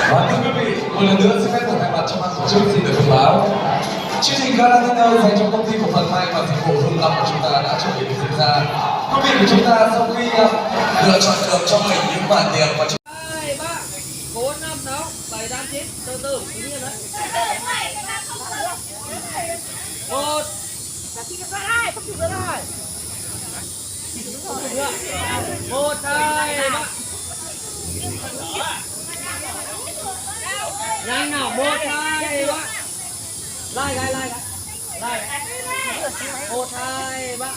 Và thưa quý vị, một lần nữa xin phép được thay mặt cho ban tổ chức xin được thông báo chương trình Gala Dinner dành cho công ty cổ phần may và dịch vụ Hưng Long của chúng ta đã chuẩn bị được diễn ra. Quý vị của chúng ta sau khi lựa chọn được cho mình những khoản tiền và 2, 3, 4, 5, 6, 7, 8, 9, từ từ, tự nhiên đấy. 1, 1, 2, 3. Nhanh nào, 1, 2, 3. Lai. 1, 2, 3.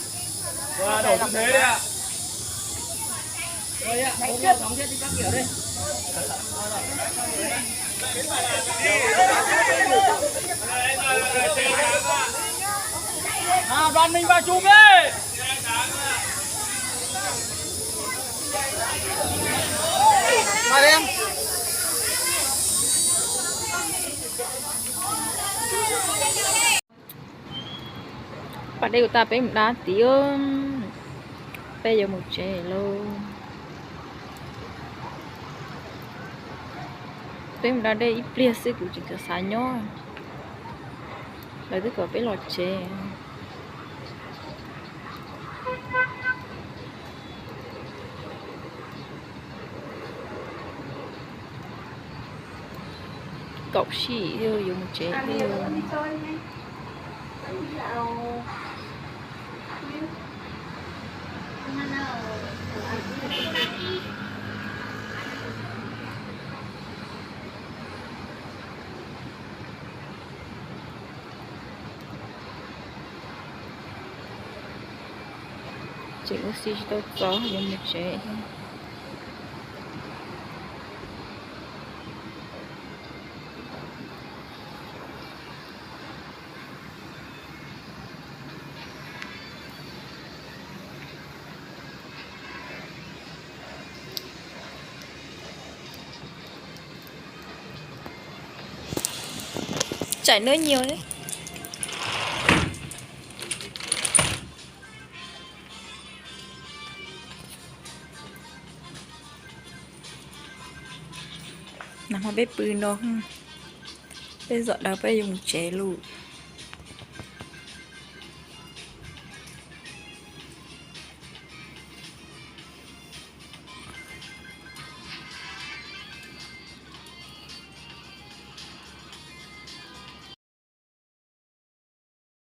Và đổ tư thế đi ạ. Rồi ạ, ôm nhau sóng chết đi các kiểu đi. Nào đoàn mình vào chụp đi. Mời em. Bạn đây của ta bé một đá tí ơn. Bây giờ một trẻ luôn. Bé một đá đây ít bia sẽ của chỉ cả xa nhỏ. Lại tất cả bé lọt trẻ. Cậu chỉ dùng một trẻ luôn. Chị oxy tôi có dùng một trẻ. Chảy nước nhiều đấy. Nằm ở bếpปืนđó. Bây giờ đã phải dùng chế luôn.